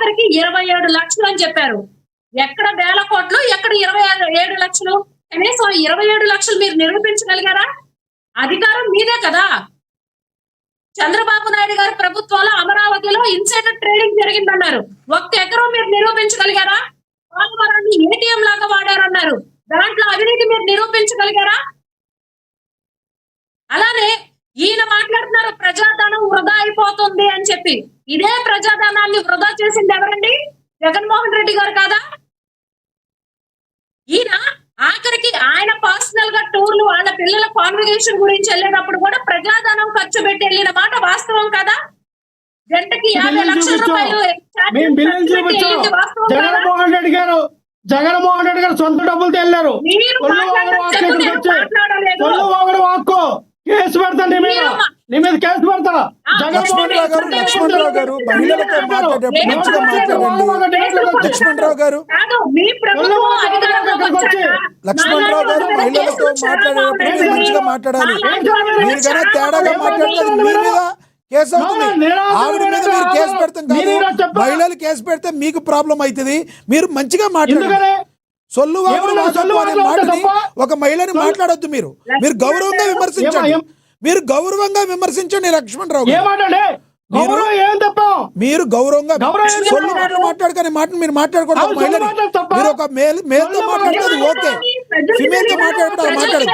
ఆఖరికి 27 లక్షలు అని చెప్పారు. ఎక్కడ వేల కోట్లు, ఎక్కడ 27 లక్షలు? కనీసం 27 లక్షలు మీరు నిరూపించగలిగారా? అధికారం మీదే కదా. చంద్రబాబు నాయుడు గారి ప్రభుత్వంలో అమరావతిలో ఇన్సైడర్ ట్రేడింగ్ జరిగిందన్నారు. 1 ఎకరం మీరు నిరూపించగలిగారా? పోలవరాన్ని ఏటీఎం లాగా వాడారన్నారు. దాంట్లో అవినీతి మీరు నిరూపించగలిగారా? అలానే ఈయన మాట్లాడుతున్నారు ప్రజాధనం వృధా అయిపోతుంది అని చెప్పి. ఇదే ప్రజాధనాన్ని వృధా చేసింది ఎవరండి? జగన్మోహన్ రెడ్డి గారు కాదా? ఈయన ఆఖరికి ఆయన పర్సనల్ గా టూర్లు వాళ్ళ పిల్లల కాన్వకేషన్ గురించి వెళ్ళినప్పుడు కూడా ప్రజాధనం ఖర్చు పెట్టి వెళ్ళిన మాట వాస్తవం కదా. గంటకి 50 లక్షల రూపాయలు జగన్మోహన్ రెడ్డి గారు సొంత డబ్బులతో వెళ్ళారు. కేసు పెడతా నీ మీద కేసు పెడతా. లక్ష్మణరావు గారు మహిళలతో మాట్లాడేటప్పుడు మంచిగా మాట్లాడండి. లక్ష్మణరావు గారు మహిళలతో మాట్లాడేటప్పుడు మంచిగా మాట్లాడాలి. మీరు కన్నా తేడాగా మాట్లాడితే మీ మీద కేసు అవుతుంది. ఆవిడ మీద మీరు కేసు పెడతాం కాదు, మహిళలు కేసు పెడితే మీకు ప్రాబ్లం అవుతుంది. మీరు మంచిగా మాట్లాడాలి. సొల్లు అనే మాటని ఒక మహిళని మాట్లాడొద్దు. మీరు గౌరవంగా విమర్శించండి. మీరు గౌరవంగా విమర్శించండి లక్ష్మణరావు మీరు గౌరవంగా సొల్లు మాటలు మాట్లాడుకునే మాటను మీరు మాట్లాడకూడదు. మహిళని మీరు ఒక మేల్తో మాట్లాడుతుంది ఓకే, ఫిమేల్ తో మాట్లాడుకుంటే మాట్లాడదు.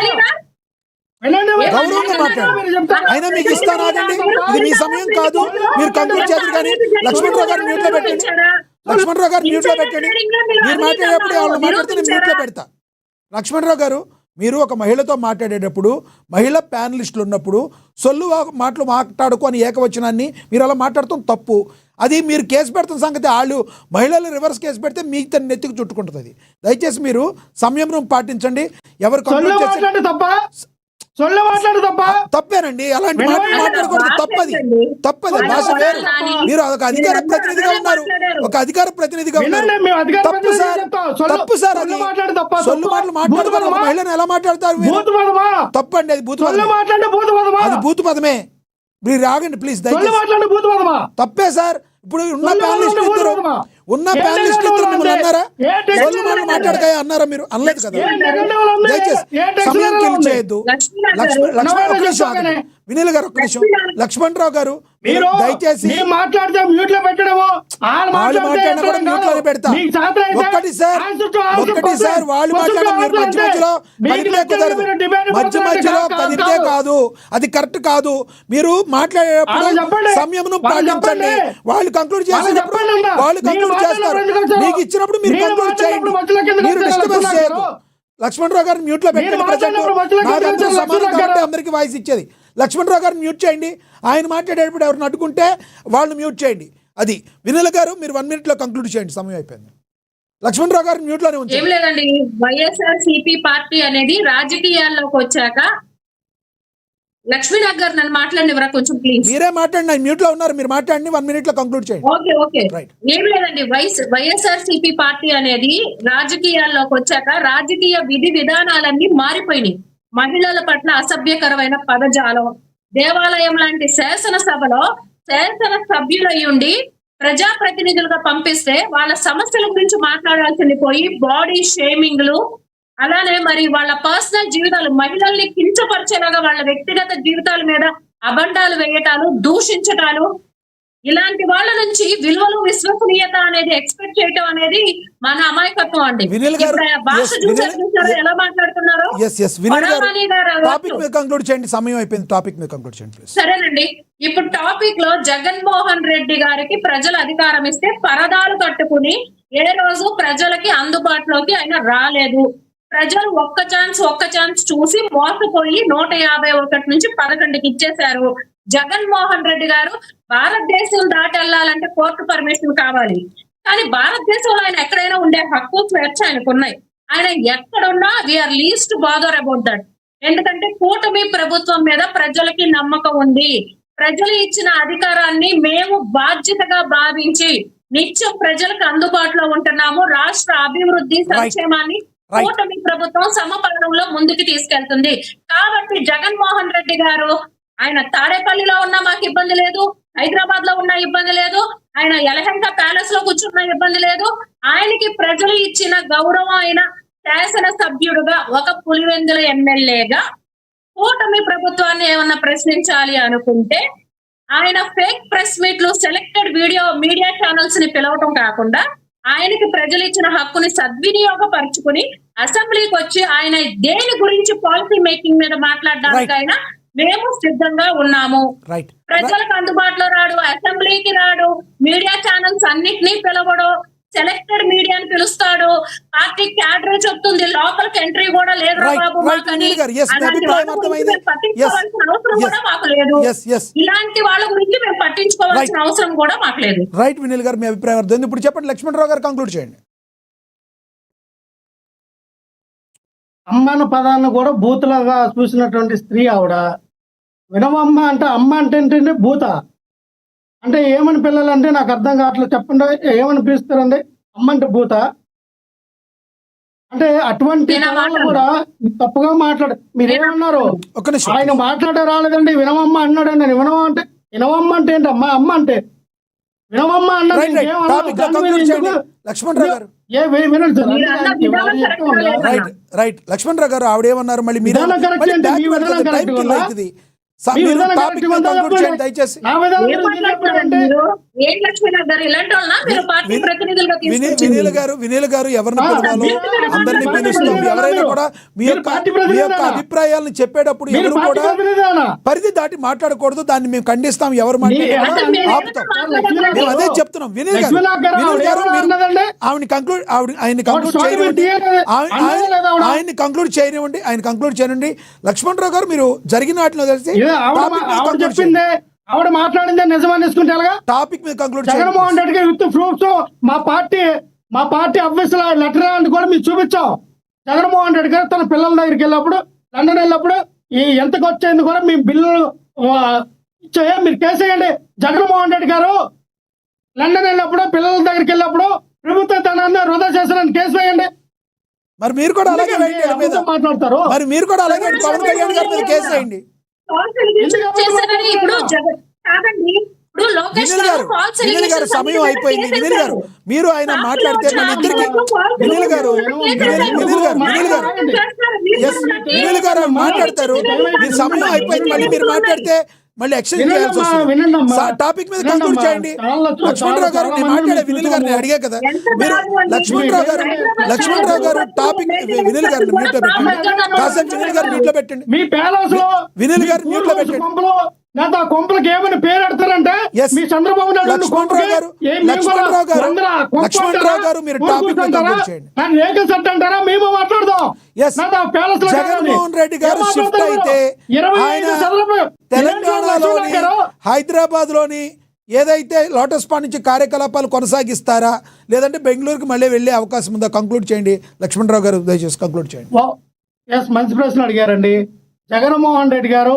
గౌరవంగా మాట్లాడండి. అయినా మీకు ఇస్తాను ఆగండి, ఇది మీ సమయం కాదు. మీరు కంక్లూడ్ చేద్దరు. కానీ లక్ష్మణరావు గారు మ్యూట్ లో పెట్టండి. లక్ష్మణరావు గారు మ్యూట్ లో పెట్టండి. మీరు మాట్లాడేటప్పుడు వాళ్ళు మాట్లాడితే నేను మ్యూట్ లో పెడతా. లక్ష్మణరావు గారు మీరు ఒక మహిళతో మాట్లాడేటప్పుడు మహిళా ప్యానలిస్టులు ఉన్నప్పుడు సొల్లు మాటలు మాట్లాడుకొని ఏకవచనాన్ని మీరు అలా మాట్లాడటం తప్పు. అది మీరు కేసు పెడుతున్న సంగతి వాళ్ళు మహిళలు రివర్స్ కేసు పెడితే మీకు తన నెత్తికి చుట్టుకుంటుంది. దయచేసి మీరు సంయమనం పాటించండి. ఎవరు తప్పేనండి, అలాంటి మాటలు మాట్లాడకూడదు. తప్పది భాష వేరు. మీరు ఒక అధికార ప్రతినిధిగా ఉన్నారు, తప్పు సార్. అది సొల్లు మాటలు మాట్లాడుతారు, ఒక మహిళను ఎలా మాట్లాడతారు? తప్పండి, అది బూతు పదమే. మీరు ఆగండి ప్లీజ్, తప్పే సార్. ఇప్పుడు ఉన్న ప్యానలిస్ట్ ఇద్దరు మిమ్మల్ని అన్నారా? సొల్లు మాటలు మాట్లాడకాయ అన్నారా? మీరు అనలేదు కదా. దయచేసి సమయం కిల్ చేయొద్దు. వినీల్ గారు ఒక్క నిమిషం. లక్ష్మణరావు గారు దయచేసి మాట్లాడితే మ్యూట్ లో పెట్టడము, వాళ్ళు మాట్లాడినా కూడా మ్యూట్ లోనే పెడతా. ఒక్కటి సార్ వాళ్ళు మాట్లాడడం మీరు మధ్యలో కదిపితే కుదరదు. మధ్యలో కదిపితే కాదు, అది కరెక్ట్ కాదు. మీరు మాట్లాడేటప్పుడు సంయమనం పాటించండి. వాళ్ళు కంక్లూడ్ చేసేటప్పుడు వాళ్ళు కంక్లూడ్ చేస్తారు. మీకు ఇచ్చినప్పుడు మీరు కంక్లూడ్ చేయండి. మీరు డిస్టర్బెన్స్ చేయొద్దు. లక్ష్మణరావు గారు మ్యూట్ లో పెట్టండి. నాకందరూ సమానం కాబట్టి అందరికీ వాయిస్ ఇచ్చేది. లక్ష్మణరావు గారు మ్యూట్ చేయండి. ఆయన మాట్లాడేటప్పుడు ఎవరిని అడ్డుకుంటే వాళ్ళు మ్యూట్ చేయండి. అది వినీల్ గారు మీరు 1 minute లో కంక్లూడ్ చేయండి. సమయం అయిపోయింది. లక్ష్మణరావు గారు మ్యూట్ లోనే ఉంచారు. ఏం లేదండి, వైఎస్ఆర్సీపీ పార్టీ అనేది రాజకీయాల్లోకి వచ్చాక లక్ష్మీనాథ్ గారు నన్ను మాట్లాడినవరా కొంచెం ప్లీజ్. మీరే మాట్లాడండి, ఆయన మ్యూట్ లో ఉన్నారు. మీరు మాట్లాడండి, 1 minute లో కంక్లూడ్ చేయండి. ఓకే. ఏం లేదండి, వైఎస్ఆర్సీపీ పార్టీ అనేది రాజకీయాల్లోకి వచ్చాక రాజకీయ విధి విధానాలన్నీ మారిపోయినాయి. మహిళల పట్ల అసభ్యకరమైన పదజాలం, దేవాలయం లాంటి శాసనసభలో శాసన సభ్యులయ్యుండి ప్రజాప్రతినిధులుగా పంపిస్తే వాళ్ళ సమస్యల గురించి మాట్లాడాల్సింది పోయి బాడీ షేమింగ్లు, అలానే మరి వాళ్ళ పర్సనల్ జీవితాలు, మహిళల్ని కించపరిచేలాగా వాళ్ళ వ్యక్తిగత జీవితాల మీద అబండాలు వేయటాలు, దూషించటాలు, ఇలాంటి వాళ్ళ నుంచి విలువలు విశ్వసనీయత అనేది ఎక్స్పెక్ట్ చేయటం అనేది మన అమాయకత్వం అండి. భాష చూసారు ఎలా మాట్లాడుతున్నారో. సరేనండి, ఇప్పుడు టాపిక్ లో జగన్మోహన్ రెడ్డి గారికి ప్రజలు అధికారం ఇస్తే పరదాలు కట్టుకుని ఏ రోజు ప్రజలకి అందుబాటులోకి ఆయన రాలేదు. ప్రజలు ఒక్క ఛాన్స్ చూసి మోసపోయి 151 నుంచి 11కి ఇచ్చేశారు. జగన్మోహన్ రెడ్డి గారు భారతదేశం దాటి వెళ్ళాలంటే కోర్టు పర్మిషన్ కావాలి. కానీ భారతదేశంలో ఆయన ఎక్కడైనా ఉండే హక్కు స్వేచ్ఛ ఆయనకు ఉన్నాయి. ఆయన ఎక్కడున్నా we're least bother about that. ఎందుకంటే కూటమి ప్రభుత్వం మీద ప్రజలకి నమ్మకం ఉంది. ప్రజలు ఇచ్చిన అధికారాన్ని మేము బాధ్యతగా భావించి నిత్యం ప్రజలకు అందుబాటులో ఉంటున్నాము. రాష్ట్ర అభివృద్ధి సంక్షేమాన్ని కూటమి ప్రభుత్వం సమపాలనలో ముందుకు తీసుకెళ్తుంది. కాబట్టి జగన్మోహన్ రెడ్డి గారు ఆయన తాడేపల్లిలో ఉన్నా మాకు ఇబ్బంది లేదు, హైదరాబాద్ లో ఉన్నా ఇబ్బంది లేదు, ఆయన యలహంక ప్యాలెస్ లో కూర్చున్న ఇబ్బంది లేదు. ఆయనకి ప్రజలు ఇచ్చిన గౌరవం అయిన శాసన సభ్యుడుగా, ఒక పులివెందుల ఎమ్మెల్యేగా కూటమి ప్రభుత్వాన్ని ఏమన్నా ప్రశ్నించాలి అనుకుంటే ఆయన ఫేక్ ప్రెస్ మీట్లు, సెలెక్టెడ్ మీడియా ఛానల్స్ ని పిలవటం కాకుండా ఆయనకి ప్రజలు ఇచ్చిన హక్కుని సద్వినియోగపరుచుకుని అసెంబ్లీకి వచ్చి ఆయన దేని గురించి పాలసీ మేకింగ్ మీద మాట్లాడడానికైనా మేము సిద్ధంగా ఉన్నాము. రైట్ ప్రజలకు అందుబాటులో రాడు, అసెంబ్లీకి రాడు, మీడియా ఛానల్స్ అన్నిటినీ పిలవడు, సెలెక్టెడ్ మీడియాని పిలుస్తాడు, పార్టీ క్యాడర్ చెప్తుంది లోపలికి ఎంట్రీ కూడా లేదు బాబు మాకని. పట్టించుకోవాల్సిన అవసరం కూడా మాకు లేదు. ఇలాంటి వాళ్ళ గురించి మేము పట్టించుకోవాల్సిన అవసరం కూడా మాకు లేదు. రైట్ వినీల్ గారు, మీ అభిప్రాయం అర్థం. ఇప్పుడు చెప్పండి, లక్ష్మణరావు గారు కంక్లూడ్ చేయండి. అమ్మన పదాన్ని కూడా బూతులాగా చూసినటువంటి స్త్రీ ఆవిడ. వినవమ్మ అంటే అమ్మ అంటే ఏంటంటే భూత అంటే ఏమని పిల్లలంటే నాకు అర్థం కావట్లేదు. చెప్పండి, ఏమని పిలుస్తారండి? అమ్మ అంటే భూత అంటే అటువంటి కూడా తప్పుగా మాట్లాడు. మీరేమన్నారు? ఆయన మాట్లాడే రాలేదండి, వినవమ్మ అన్నాడండి. వినవమ్మ అంటే ఏంటి? అమ్మ అంటే వినవమ్మ అన్నాడు. లక్ష్మణరావు గారు లక్ష్మణరావు గారు ఆవిడేమన్నారు? మళ్ళీ మీరు దయచేసి వినీల్ గారు ఎవరిని పిలవాలో అందరినీ పిలుస్తాం. ఎవరైనా కూడా మీ యొక్క అభిప్రాయాలను చెప్పేటప్పుడు ఎవరు కూడా పరిధి దాటి మాట్లాడకూడదు. దాన్ని మేము ఖండిస్తాం. ఎవరు మాట్లాడారు ఆపుతాం. మేము అదే చెప్తున్నాం. వినీల్ గారు ఆయన కంక్లూడ్ చేయనివ్వండి. లక్ష్మణరావు గారు మీరు జరిగిన వాటిలో తెలిసి చెప్పింది ఆవిడ మాట్లాడిందే నిజమని తీసుకుంటే టాపిక్ మీద conclude. Jaganmohan Reddy with proofs మా పార్టీ ఆఫీసులో లెటర్ అని కూడా మీరు చూపించాం. జగన్మోహన్ రెడ్డి గారు తన పిల్లల దగ్గరికి వెళ్ళినప్పుడు, లండన్ వెళ్ళినప్పుడు ఈ ఎంతకు వచ్చేందుకు కూడా మీ బిల్లులు మీరు కేసు వేయండి. జగన్మోహన్ రెడ్డి గారు లండన్ వెళ్ళినప్పుడు, పిల్లల దగ్గరికి వెళ్ళినప్పుడు ప్రభుత్వ ధనాన్ని వృధా చేశారని కేసు వేయండి. మరి మీరు కూడా అలాగే మాట్లాడతారు. మరి మీరు కూడా అలాగే పవన్ కళ్యాణ్ గారి మీద కేసు వేయండి. వినీల్ గారు సమయం అయిపోయింది. వినీల్ గారు మీరు ఆయన మాట్లాడితే మన ఇద్దరికి వినీల్ గారు మాట్లాడతారు. మీరు సమయం అయిపోయింది. మళ్ళీ మీరు మాట్లాడితే మళ్ళీ ఎక్స్చేంజ్ చేయాల్సి వస్తుంది. టాపిక్ మీద కంక్లూడ్ చేయండి. లక్ష్మణరావు గారు నేను మాట్లాడే వినీల్ గారిని అడిగా కదా, మీరు లక్ష్మణరావు గారు టాపిక్ వినీల్ గారిని మ్యూట్ లో పెట్టండి. కాసేపు వినీల్ గారు మ్యూట్ లో పెట్టండి. వినీల్ గారు మ్యూట్ లో పెట్టండి. కొంపలకి ఏమని పేరు పెడతారంటే మీ చంద్రబాబు నాయుడు లక్ష్మణరావు గారు మీరు టాపిక్ కంక్లూడ్ చేయండి. అంటారా? మేము మాట్లాడదాం. జగన్మోహన్ రెడ్డి గారు షిఫ్ట్ అయితే ఆయన తెలంగాణలోని హైదరాబాద్ లోని ఏదైతే లోటస్ పాండ్ నుంచి కార్యకలాపాలు కొనసాగిస్తారా, లేదంటే బెంగళూరుకి మళ్ళీ వెళ్ళే అవకాశం ఉందా? కంక్లూడ్ చేయండి. లక్ష్మణరావు గారు దయచేసి కంక్లూడ్ చేయండి. మంచి ప్రశ్న అడిగారండి. జగన్మోహన్ రెడ్డి గారు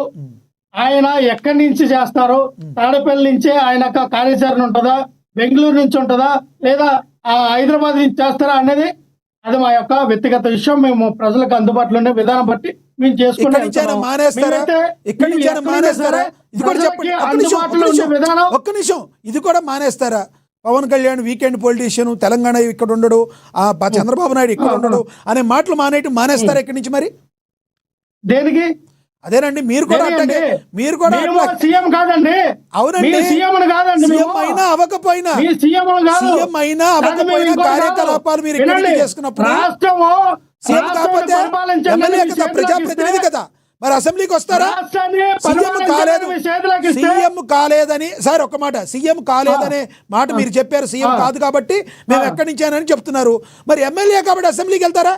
ఆయన ఎక్కడి నుంచి చేస్తారు? తాడేపల్లి నుంచే ఆయన కార్యాచరణ ఉంటుందా, బెంగళూరు నుంచి ఉంటుందా, లేదా హైదరాబాద్ నుంచి చేస్తారా అనేది అది మా యొక్క వ్యక్తిగత విషయం. మేము ప్రజలకు అందుబాటులో ఉండే విధానం బట్టి మేము చేసుకుంటాం. ఒక్క నిమిషం, ఇది కూడా మానేస్తారా? పవన్ కళ్యాణ్ వీకెండ్ పొలిటీషియన్, తెలంగాణ ఇక్కడ ఉండడు, చంద్రబాబు నాయుడు ఇక్కడ ఉండడు అనే మాటలు మానేస్తారా ఇక్కడి నుంచి? మరి దేనికి? అదేనండి, మీరు కూడా సీఎం కాదండి. అవునండి, సీఎం కాదండి. సీఎం అయినా అవ్వకపోయినా కార్యకలాపాలు మీరు ఇక్కడ చేసుకున్నప్పుడు సీఎం కాకపోతే ఎమ్మెల్యే కదా, ప్రజాప్రతినిధి కదా, మరి అసెంబ్లీకి వస్తారా? సీఎం కాలేదని సార్ ఒక్క మాట, సీఎం కాలేదనే మాట మీరు చెప్పారు. సీఎం కాదు కాబట్టి మేము ఎక్కడి నుంచానని చెప్తున్నారు. మరి ఎమ్మెల్యే కాబట్టి అసెంబ్లీకి వెళ్తారా?